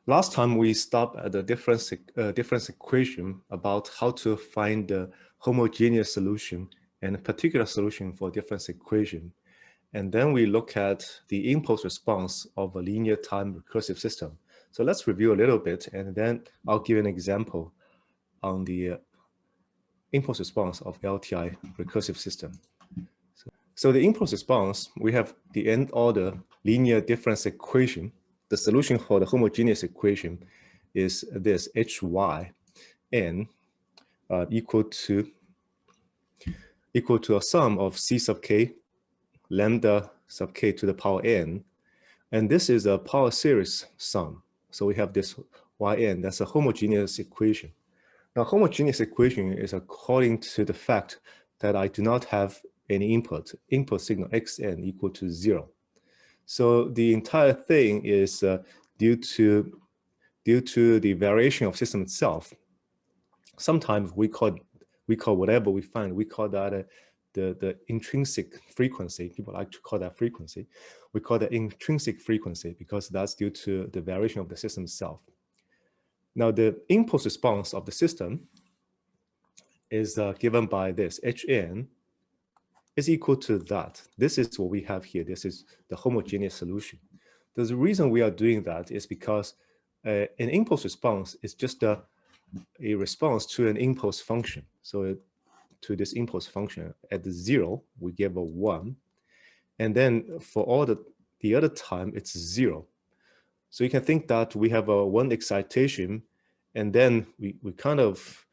Last time we stopped at the difference equation about how to find the homogeneous solution and a particular solution for difference equation. And then we look at the impulse response of a linear time recursive system. So let's review a little bit, and then I'll give an example on the impulse response of LTI recursive system. So the impulse response, we have the nth order linear difference equation. The solution for the homogeneous equation is this HYN equal to a sum of C sub k lambda sub k to the power n. And this is a power series sum. So we have this Yn, that's a homogeneous equation. Now, homogeneous equation is according to the fact that I do not have any input signal xn equal to 0. So the entire thing is due to the variation of system itself. Sometimes we call whatever we find, we call that the intrinsic frequency. People like to call that frequency. We call that intrinsic frequency because that's due to the variation of the system itself. Now, the impulse response of the system is given by this Hn is equal to that. This is what we have here. This is the homogeneous solution. The reason we are doing that is because an impulse response is just a response to an impulse function. So to this impulse function at the 0, we give a 1. And then for all the other time, it's 0. So you can think that we have a one excitation, and then we kind of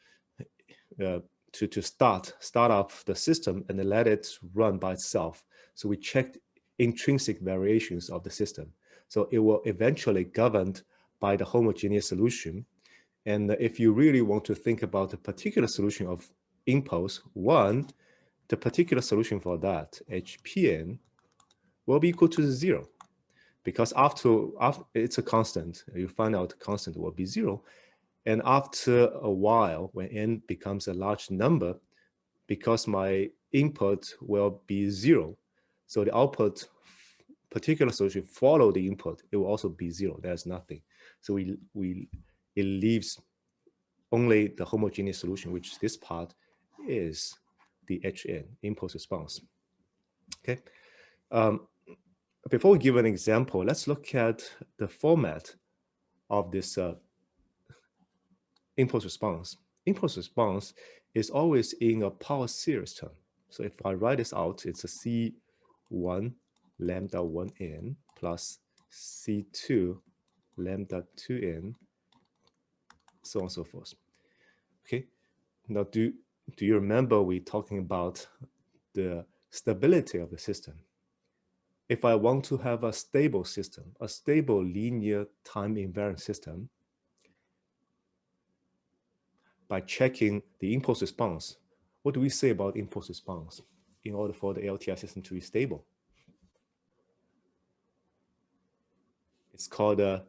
to start up the system and then let it run by itself. So we checked intrinsic variations of the system. So it will eventually governed by the homogeneous solution. And if you really want to think about the particular solution of impulse 1, the particular solution for that, Hpn, will be equal to 0. Because after it's a constant, you find out the constant will be 0. And after a while, when n becomes a large number, because my input will be 0, so the output particular solution follow the input, it will also be 0. There's nothing. So it leaves only the homogeneous solution, which this part is the Hn, impulse response. Okay. Before we give an example, let's look at the format of this impulse response. Impulse response is always in a power series term. So if I write this out, it's a C1 lambda 1n plus C2 lambda 2n, so on and so forth. Okay. Now, do you remember we talking about the stability of the system? If I want to have a stable system, a stable linear time invariant system, by checking the impulse response, what do we say about impulse response in order for the LTI system to be stable? It's called a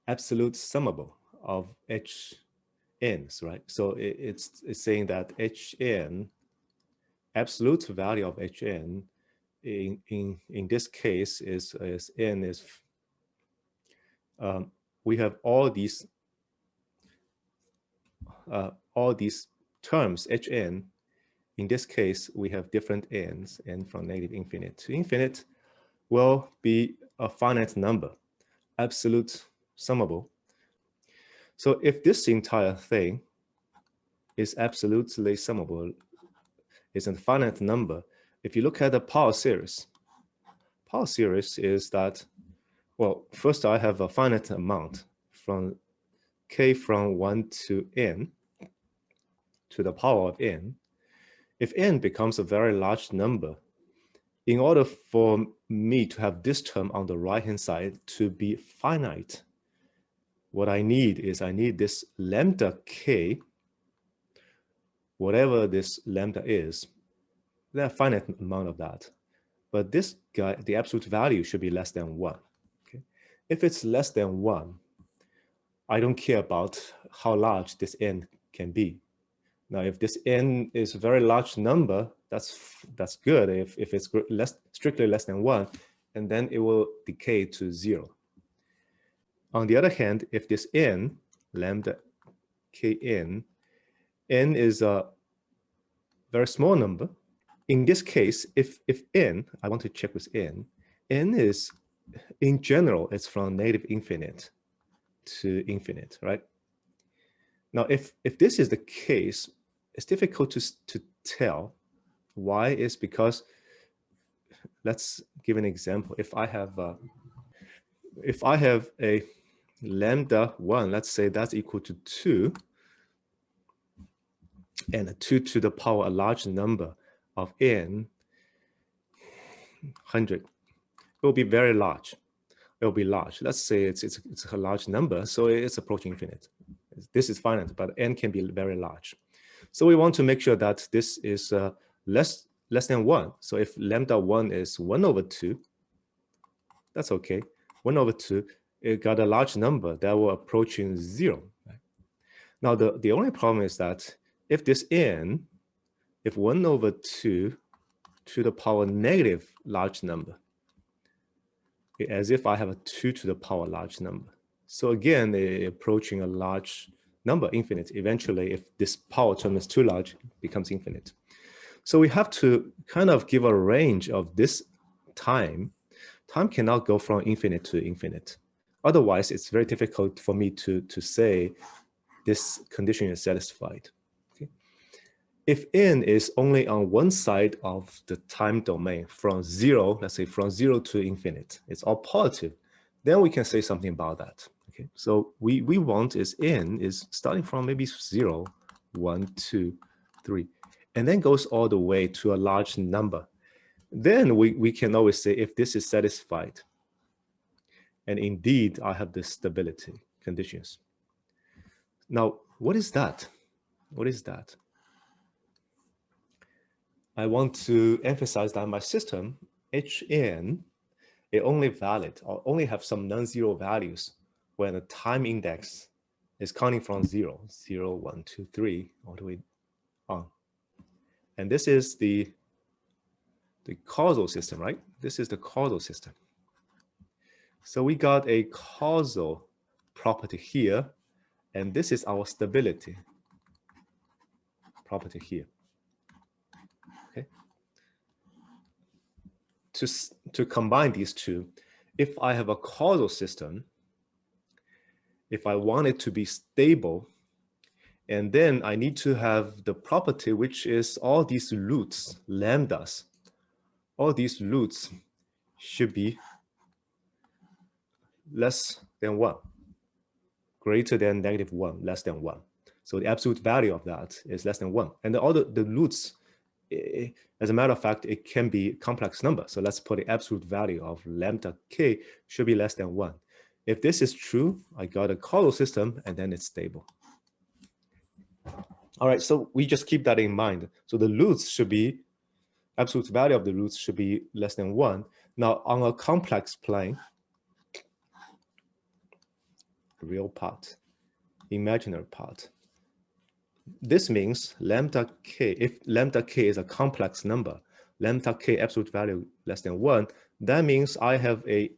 absolute summable of Hn's, right? So it's saying that Hn, absolute value of Hn, in this case is n is we have all these terms Hn. In this case, we have different n's, n from negative infinite to infinite will be a finite number, absolute summable. So if this entire thing is absolutely summable, is a finite number, if you look at the power series is that, well, first I have a finite amount from k from 1 to n to the power of n. If n becomes a very large number, in order for me to have this term on the right-hand side to be finite, what I need is this lambda k, whatever this lambda is, there are a finite amount of that. But this guy, the absolute value should be less than 1. Okay? If it's less than 1, I don't care about how large this n can be. Now, if this n is a very large number, that's good. If it's strictly less than 1, and then it will decay to 0. On the other hand, if this n, lambda kn, n is a very small number. In this case, if n, I want to check with n is, in general, it's from negative infinite to infinite, right? Now, if this is the case, it's difficult to tell. Why? Is because, let's give an example. If I have a lambda 1, let's say that's equal to 2, and 2 to the power a large number of n, 100, it will be very large. It will be large. Let's say it's a large number, so it's approaching infinite. This is finite, but n can be very large. So we want to make sure that this is less than 1. So if lambda 1 is 1 over 2, that's okay. 1 over 2, it got a large number that will approaching 0. Right? Now, the only problem is that if this n, if 1 over 2 to the power negative large number, as if I have a 2 to the power large number. So again, approaching a large number, infinite. Eventually, if this power term is too large, it becomes infinite. So we have to kind of give a range of this time. Time cannot go from infinite to infinite. Otherwise, it's very difficult for me to say this condition is satisfied. Okay? If n is only on one side of the time domain, from 0, let's say from 0 to infinite, it's all positive, then we can say something about that. Okay, so we want is n is starting from maybe 0, 1, 2, 3, and then goes all the way to a large number. Then we can always say if this is satisfied, and indeed I have the stability conditions. Now, what is that? What is that? I want to emphasize that my system, Hn, it only valid or only have some non-zero values when the time index is counting from 0, 0, 1, 2, 3, all the way on. And this is the causal system, right? This is the causal system. So we got a causal property here, and this is our stability property here. Okay. To combine these two, if I have a causal system, if I want it to be stable, and then I need to have the property which is all these roots, lambdas, all these roots should be less than 1, greater than negative 1, less than 1. So the absolute value of that is less than 1. And all the roots, as a matter of fact, it can be complex number. So let's put the absolute value of lambda k should be less than 1. If this is true, I got a causal system, and then it's stable. All right, so we just keep that in mind. So the roots should be, absolute value of the roots should be less than 1. Now, on a complex plane, real part, imaginary part, this means lambda k, if lambda k is a complex number, lambda k absolute value less than 1, that means I have a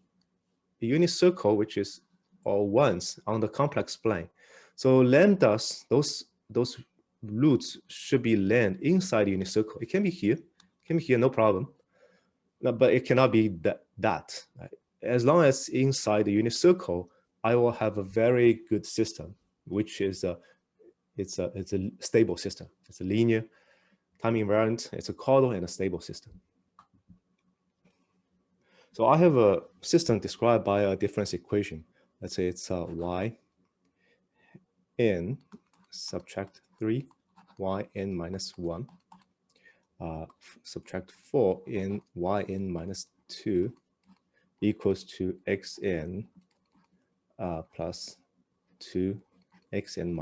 unit circle which is all ones on the complex plane. So lambdas, those roots should be land inside the unit circle. It can be here, no problem. No, but it cannot be that. Right? As long as inside the unit circle, I will have a very good system, which is it's a stable system. It's a linear, time invariant, it's a causal and a stable system. So I have a system described by a difference equation. Let's say it's y n subtract 3 y n minus 1 subtract 4 in y n minus 2 equals to x n plus 2 x n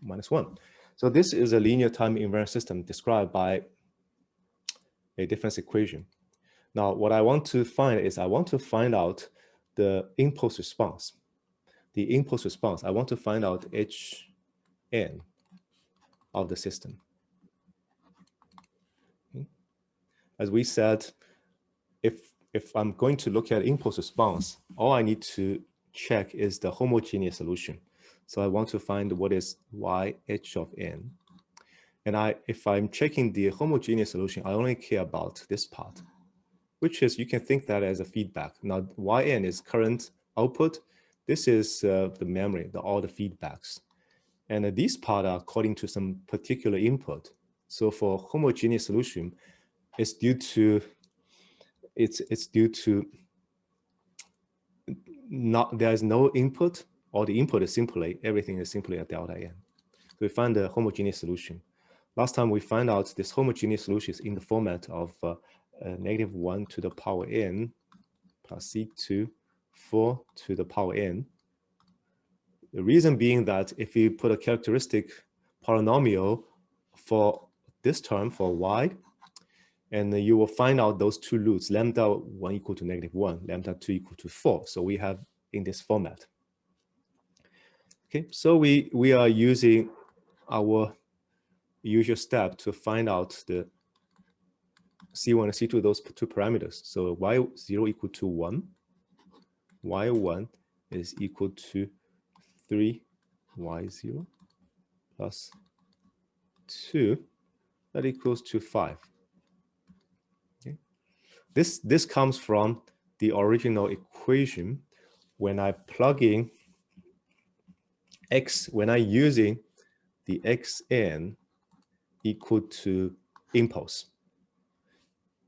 minus 1. So this is a linear time invariant system described by a difference equation. Now, what I want to find is I want to find out the impulse response. The impulse response, I want to find out Hn of the system. Okay. As we said, if I'm going to look at impulse response, all I need to check is the homogeneous solution. So I want to find what is YH of n. And if I'm checking the homogeneous solution, I only care about this part, which is, you can think that as a feedback. Now, Yn is current output. This is the memory, all the feedbacks. And these parts are according to some particular input. So for homogeneous solution, it's due to there's no input, or the input is simply, everything is simply a delta n. So we find the homogeneous solution. Last time we found out this homogeneous solution is in the format of -1 to the power n plus C2, 4 to the power n. The reason being that if you put a characteristic polynomial for this term, for y, and you will find out those two roots, lambda 1 equal to -1, lambda 2 equal to 4. So we have in this format. Okay, so we are using our usual step to find out the C1 and C2, those two parameters. So y0 equal to 1, y1 is equal to 3y0 plus 2, that equals to 5. Okay. This comes from the original equation when I plug in x, when I'm using the xn equal to impulse.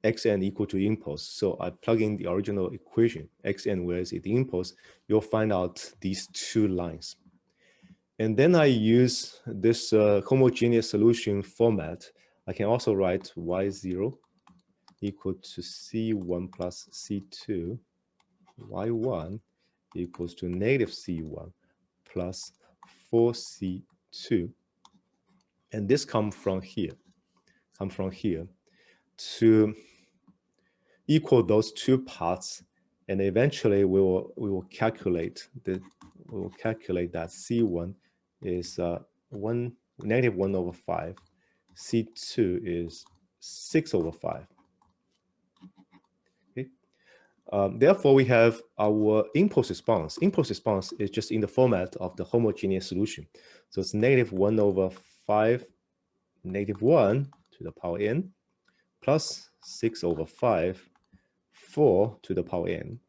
Xn equal to impulse. So I plug in the original equation, xn, where is it, the impulse, you'll find out these two lines. And then I use this homogeneous solution format. I can also write y0 equal to c1 plus c2, y1 equals to -c1 plus 4c2. And this comes from here, to equal those two parts, and eventually we will calculate that c1 is -1 over 5, c2 is 6 over 5. Okay. Therefore, we have our impulse response. Impulse response is just in the format of the homogeneous solution. So it's -1 over 5, -1 to the power n, plus 6 over 5, 4 to the power n.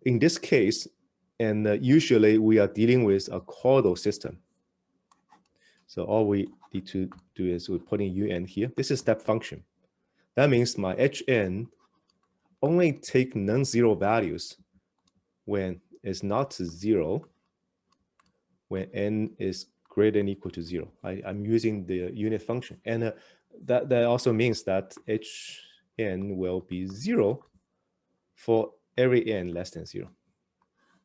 In this case, and usually we are dealing with a caudal system. So all we need to do is we put in un here. This is step function. That means my hn only take non-zero values when it's not 0, when n is greater than or equal to 0. I'm using the unit function. And that also means that hn will be 0 for every n less than 0.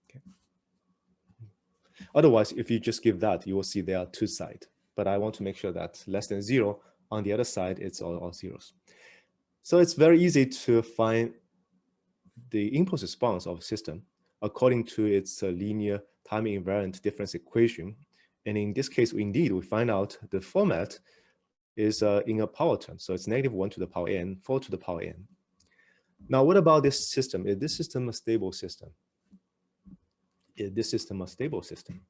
Okay. Otherwise, if you just give that, you will see there are two sides. But I want to make sure that less than 0, on the other side, it's all zeros. So it's very easy to find the impulse response of a system according to its linear time invariant difference equation. And in this case, indeed, we find out the format is in a power term. So it's -1 to the power n, 4 to the power n. Now, what about this system? Is this system a stable system? Is this system a stable system?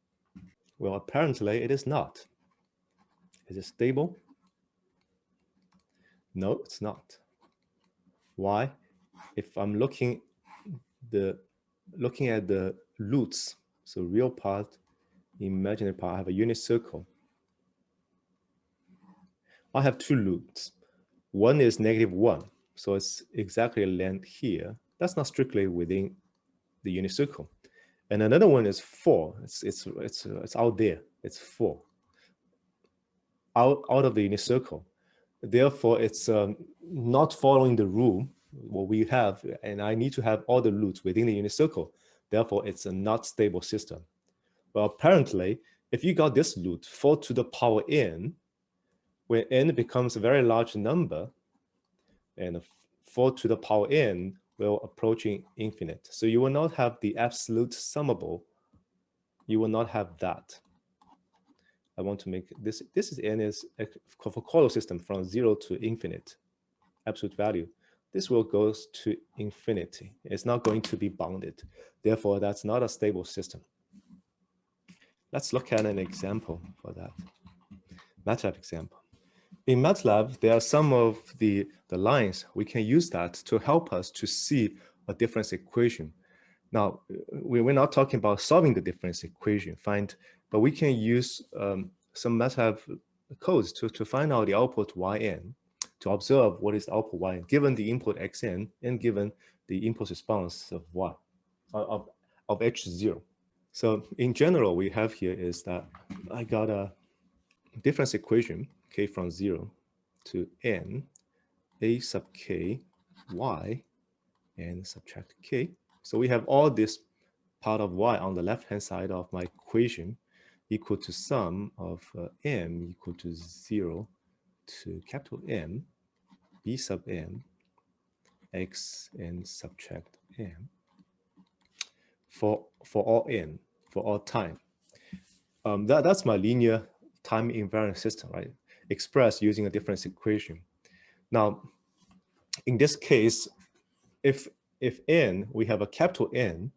Well, apparently it is not. Is it stable? No, it's not. Why? If I'm looking at the roots, so real part, imaginary part, I have a unit circle. I have two roots. One is -1, so it's exactly length here. That's not strictly within the unit circle. And another one is 4. It's out there. It's 4 out of the unit circle. Therefore, it's not following the rule what we have, and I need to have all the roots within the unit circle. Therefore, it's a not stable system. Well, apparently, if you got this root 4 to the power n, when n becomes a very large number, and 4 to the power n will approaching infinite. So you will not have the absolute summable. You will not have that. I want to make this is n is for caudal system from 0 to infinite absolute value. this will go to infinity. It's not going to be bounded. Therefore, that's not a stable system. Let's look at an example for that. MATLAB example. In MATLAB, there are some of the lines. We can use that to help us to see a difference equation. Now, we're not talking about solving the difference equation, but we can use some MATLAB codes to find out the output yn, to observe what is the output yn, given the input xn and given the input response of y, of h0. So in general, we have here is that I got a difference equation, k from 0 to n, a sub k, y, and subtract k. So we have all this part of y on the left-hand side of my equation equal to sum of m equal to 0 to capital M, b sub m, x, and subtract m for all n, for all time. That's my linear time invariant system, right? Expressed using a difference equation. Now, in this case, if n, we have a capital N,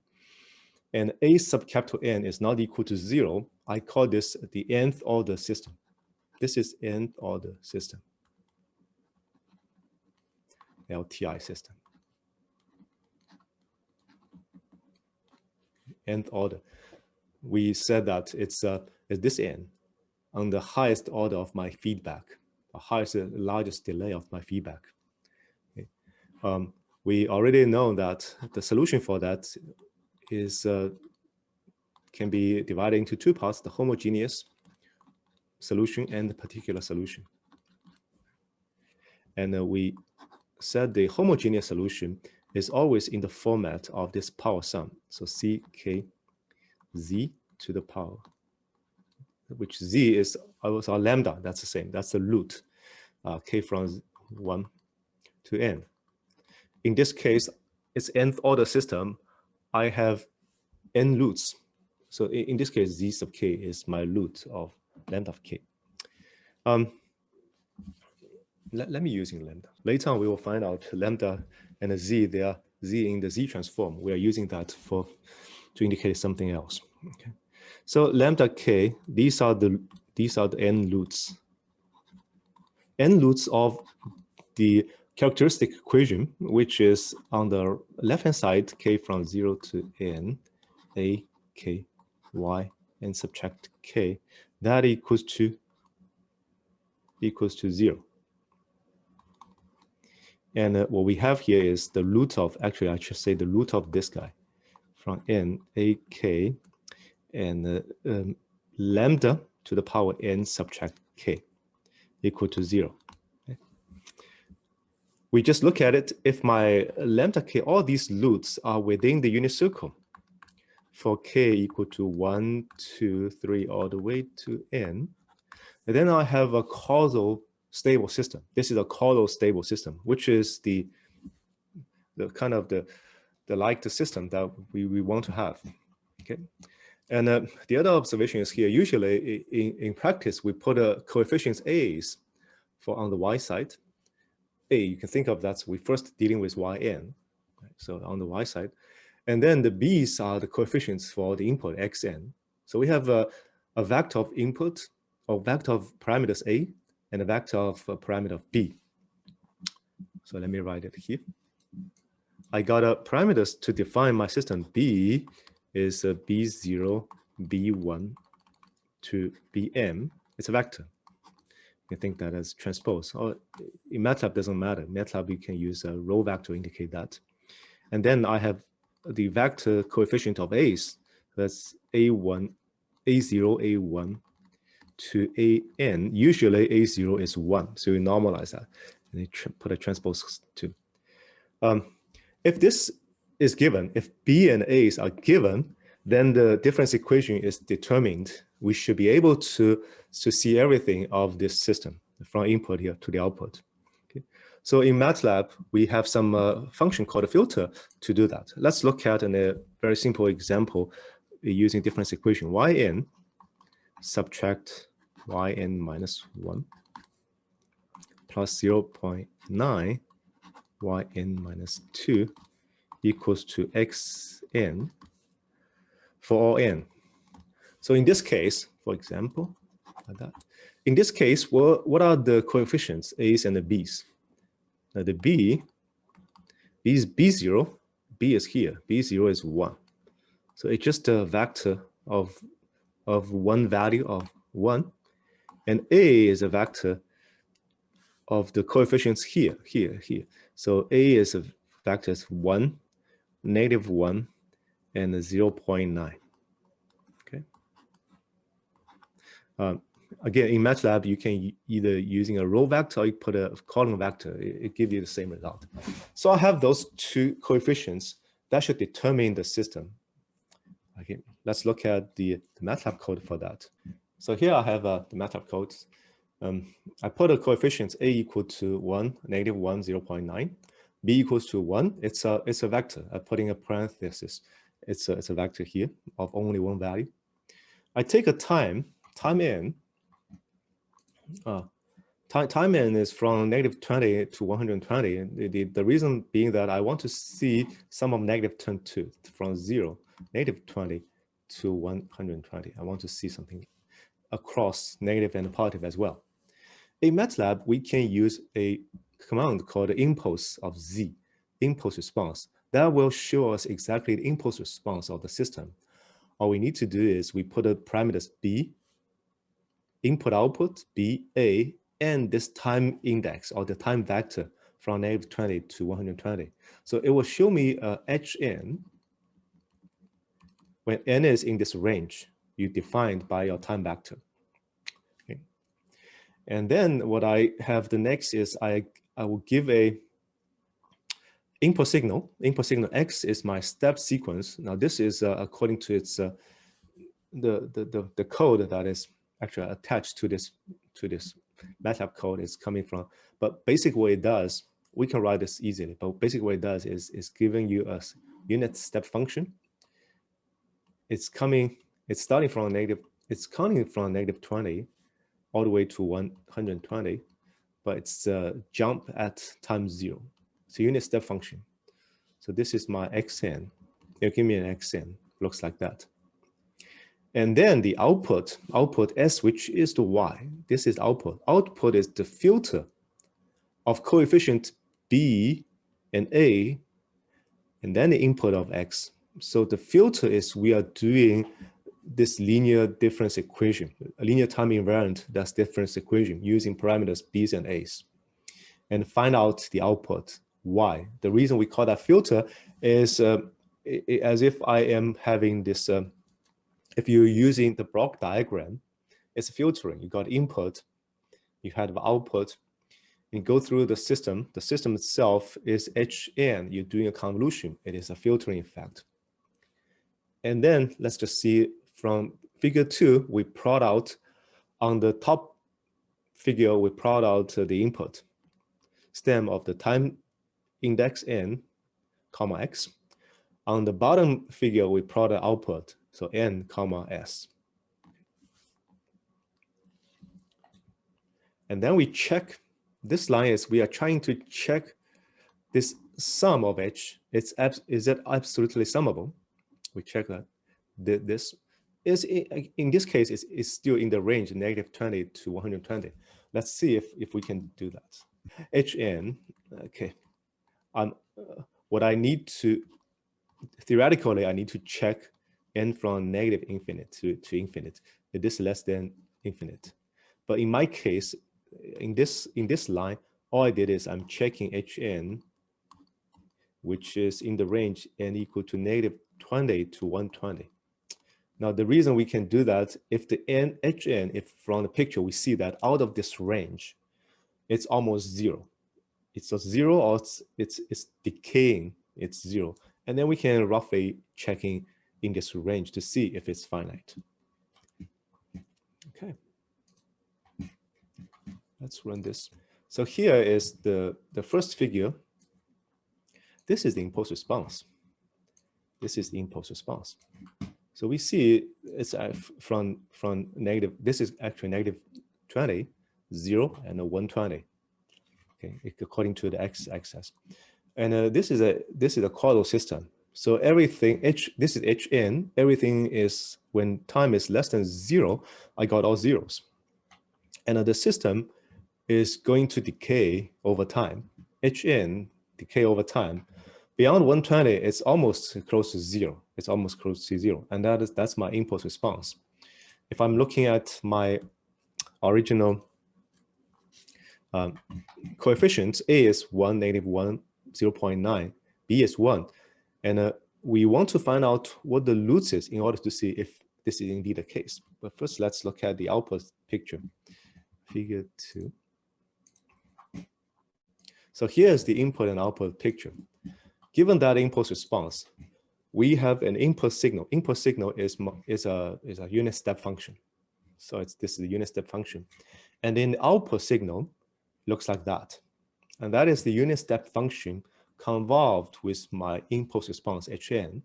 and a sub capital N is not equal to 0, I call this the nth order system. This is nth order system, LTI system. Nth order. We said that it's this n on the highest order of my feedback, the largest delay of my feedback. Okay. We already know that the solution for that is can be divided into two parts: the homogeneous solution and the particular solution. And we said the homogeneous solution is always in the format of this power sum. So ck z to the power, which z is also lambda. That's the same. That's the root, k from 1 to n. In this case, it's nth order system. I have n roots. So in this case, z sub k is my root of lambda of k. Let me using lambda. Later on, we will find out lambda and z, they are z in the z transform. We are using that to indicate something else. Okay. So lambda k, these are the n roots. N roots of the characteristic equation, which is on the left-hand side, k from 0 to n, a, k, y, and subtract k, that equals to 0. And what we have here is the root of, actually I should say the root of this guy, from n, a, k, and lambda to the power n subtract k equal to 0. Okay. We just look at it. If my lambda k, all these roots are within the unit circle, for k equal to 1, 2, 3, all the way to n, and then I have a causal stable system. This is a causal stable system, which is the kind of the like the system that we want to have. Okay. And the other observation is here, usually in practice, we put coefficients a's for on the y side. A, you can think of that, we first dealing with yn, right? So on the y side. And then the b's are the coefficients for the input xn. So we have a vector of input, or vector of parameters a, and a vector of parameter of b. So let me write it here. I got a parameters to define my system. B is b0, b1 to bm. It's a vector. You can think that as transpose. Or in MATLAB, doesn't matter. MATLAB, you can use a row vector to indicate that. And then I have the vector coefficient of a's. That's a1, a0, a1 to an. Usually a0 is 1. So we normalize that. And you put a transpose 2. If this is given, if b and a's are given, then the difference equation is determined. We should be able to see everything of this system from input here to the output. Okay. So in MATLAB, we have some function called a filter to do that. Let's look at a very simple example using difference equation. Yn subtract yn minus 1 plus 0.9 yn minus 2 equals to xn for all n. So in this case, for example, like that. In this case, what are the coefficients, a's and the b's? Now the b is b0, b is here, b0 is 1. So it's just a vector of one value of 1, and a is a vector of the coefficients here. So a is a vector is 1, -1, and 0.9. Okay. Again, in Matlab, you can either using a row vector or you put a column vector. It gives you the same result. So I have those two coefficients that should determine the system. Okay, let's look at the Matlab code for that. So here I have the Matlab code. I put a coefficients a equal to 1, -1, 0.9. B equals to 1. It's a vector. I'm putting a parenthesis. It's a vector here of only one value. I take a time n. Time n is from -20 to 120. The reason being that I want to see sum of -22 from 0, -20 to 120. I want to see something across negative and positive as well. In Matlab, we can use a command called impulse of z, impulse response. That will show us exactly the impulse response of the system. All we need to do is we put the parameters b, input output, b, a, and this time index or the time vector from -20 to 120. So it will show me hn when n is in this range you defined by your time vector. Okay. And then what I have the next is I will give a input signal. Input signal x is my step sequence. Now this is according to its the code that is actually attached to this Matlab code is coming from. But basically what it does, we can write this easily, but basically what it does is giving you a unit step function. It's starting from -20 all the way to 120, but it's a jump at time 0. It's a unit step function. So this is my xn. It'll give me an xn, looks like that. And then the output s, which is the y. This is output. Output is the filter of coefficient b and a, and then the input of x. So the filter is we are doing this linear difference equation, a linear time invariant that's difference equation using parameters b's and a's, and find out the output y. The reason we call that filter is as if I am having this. If you're using the block diagram, it's filtering. You got input, you have output, you go through the system. The system itself is hn. You're doing a convolution. It is a filtering effect. And then let's just see from figure 2, we plot out on the top figure, we plot out the input stem of the time index n, comma x. On the bottom figure, we plot the output, so n, comma s. And then we check, this line is we are trying to check this sum of h. Is it absolutely summable? We check that. This is, in this case, is still in the range -20 to 120. Let's see if we can do that. hn, okay. What I need to, theoretically, I need to check n from -infinite to infinite. It is less than infinite. But in my case, in this line, all I did is I'm checking hn, which is in the range n equal to -20 to 120. Now the reason we can do that, if the hn, if from the picture we see that out of this range, it's almost 0. It's a 0 or it's decaying, it's 0. And then we can roughly checking in this range to see if it's finite. Okay. Let's run this. So here is the first figure. This is the impulse response. This is the impulse response. So we see it's from negative, this is actually -20, 0, and 120. okay, according to the x-axis. And this is a causal system. So everything this is Hn. Everything is when time is less than 0, I got all zeros. And the system is going to decay over time. Hn decay over time. Beyond 120, it's almost close to 0. It's almost close to 0, and that's my impulse response. If I'm looking at my original coefficients, A is 1, -1, 0.9, B is 1. And we want to find out what the roots is in order to see if this is indeed the case. But first, let's look at the output picture, figure 2. So here's the input and output picture. Given that impulse response, we have an input signal. Input signal is a unit step function. So this is the unit step function. And then the output signal looks like that. And that is the unit step function convolved with my impulse response, Hn.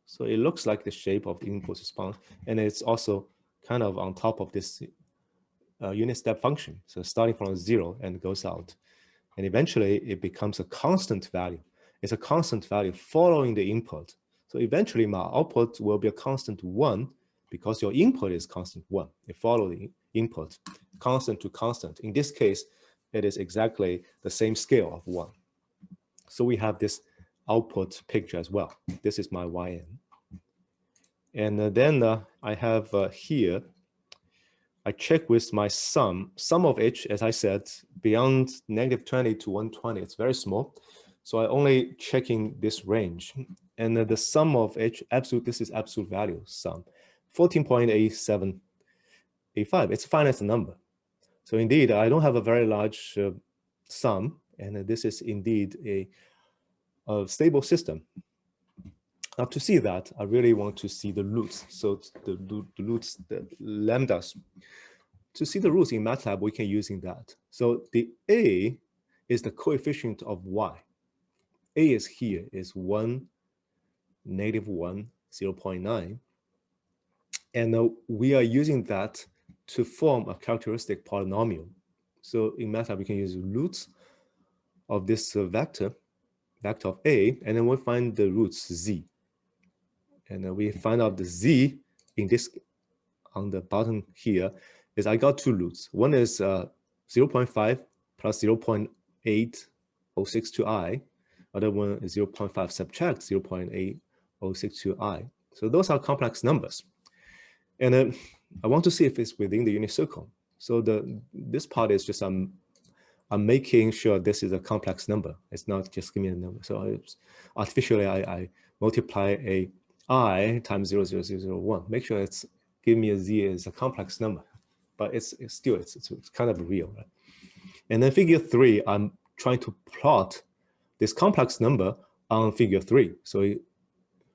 So it looks like the shape of the impulse response. And it's also kind of on top of this unit step function. So starting from 0 and goes out. And eventually it becomes a constant value. It's a constant value following the input. So eventually my output will be a constant 1 because your input is constant 1. You follow the input, constant to constant. In this case, it is exactly the same scale of 1. So we have this output picture as well. This is my Yn. And then I have here, I check with my sum of H, as I said, beyond -20 to 120, it's very small. So I only checking this range. And the sum of H, absolute, this is absolute value sum, 14.8785. It's a finite number. So indeed, I don't have a very large sum, and this is indeed a stable system. Now to see that, I really want to see the roots. So the roots, the lambdas. To see the roots in Matlab, we can using that. So the A is the coefficient of Y. A is here, is 1, -1, 0.9. And we are using that to form a characteristic polynomial. So in Matlab, we can use roots of this vector of A, and then we'll find the roots Z. And then we find out the Z in this, on the bottom here, is I got 2 roots. One is 0.5 plus 0.8062i. Other one is 0.5 subtract 0.8062i. So those are complex numbers. And I want to see if it's within the unit circle. So this part is just I'm making sure this is a complex number. It's not just give me a number. So artificially I multiply a I times 0.0001. Make sure it's give me a Z as a complex number, but it's still kind of real, right? And then figure 3, I'm trying to plot this complex number on figure 3. So it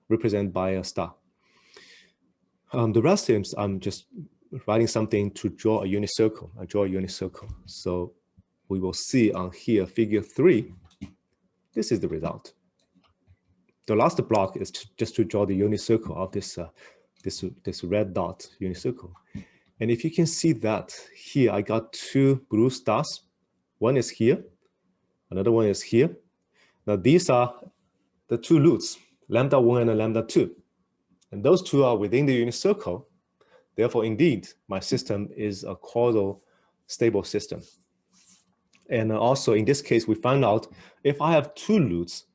represented by a star. The rest is I'm just writing something to draw a unit circle. I draw a unit circle. So we will see on here, figure 3, this is the result. The last block is just to draw the unit circle of this red dot unit circle. And if you can see that here, I got 2 blue stars. One is here, another one is here. Now these are the 2 roots, lambda 1 and lambda 2. And those 2 are within the unit circle. Therefore, indeed, my system is a causal stable system. And also in this case, we find out if I have 2 roots,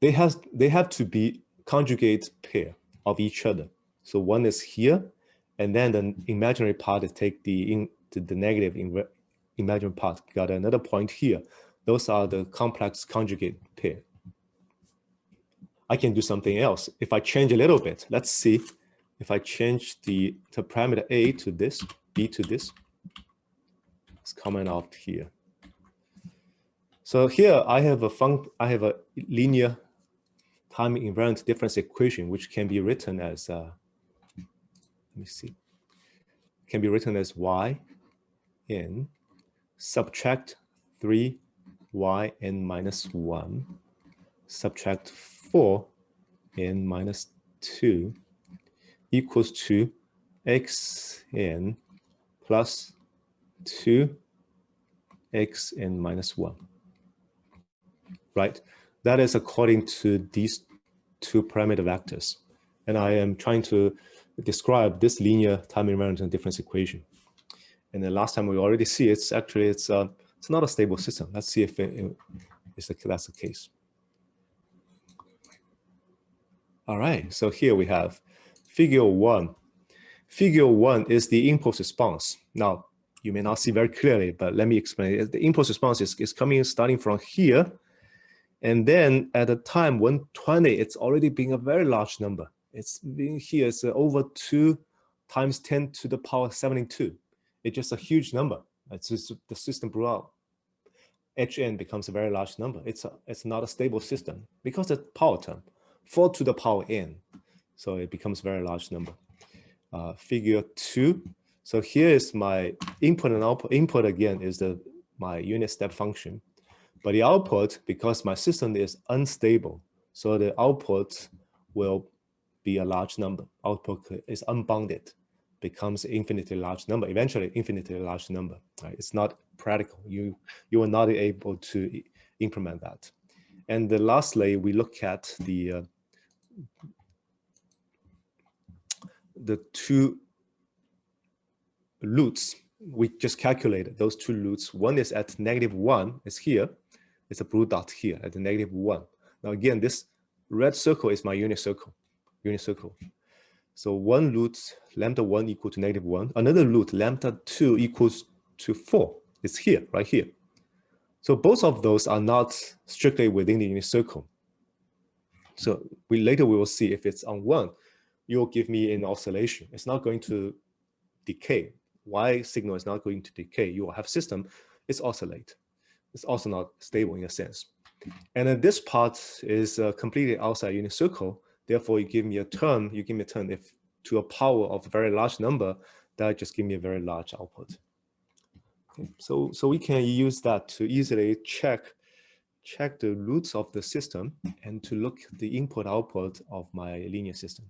they have to be conjugate pair of each other. So one is here, and then the imaginary part is take the negative imaginary part. Got another point here. Those are the complex conjugate pair. I can do something else. If I change a little bit, let's see if I change the parameter A to this, B to this. It's coming out here. So here I have a linear time invariant difference equation, which can be written as let me see, can be written as Yn subtract 3yn minus 1 subtract 4n minus 2 equals to xn plus 2xn minus 1. right? That is according to these two parameter vectors. And I am trying to describe this linear time invariant difference equation. And the last time we already see it's actually, it's not a stable system. Let's see if that's the case. All right, so here we have figure 1. Figure 1 is the impulse response. Now, you may not see very clearly, but let me explain. The impulse response is coming starting from here. And then at the time 120, it's already being a very large number. It's being here, it's over 2 times 10 to the power 72. It's just a huge number. It's just the system blew out. Hn becomes a very large number. It's not a stable system because it's power term, 4 to the power n. So it becomes a very large number. Figure 2. So here is my input and output. Input again is my unit step function. But the output, because my system is unstable, so the output will be a large number. Output is unbounded, becomes infinitely large number, eventually infinitely large number. Right? It's not practical. You are not able to implement that. And then lastly, we look at the two roots. We just calculated those two roots. One is at -1, it's here. It's a blue dot here at the -1. Now again, this red circle is my unit circle. So one root lambda1 equal to -1. Another root lambda2 equals to 4. It's here, right here. So both of those are not strictly within the unit circle. So later we will see if it's on 1, you'll give me an oscillation. It's not going to decay. Y signal is not going to decay. You will have system, it's oscillate. It's also not stable in a sense. And then this part is completely outside unit circle. Therefore, you give me a term, if to a power of a very large number, that just give me a very large output. Okay. So we can use that to easily check the roots of the system and to look at the input output of my linear system.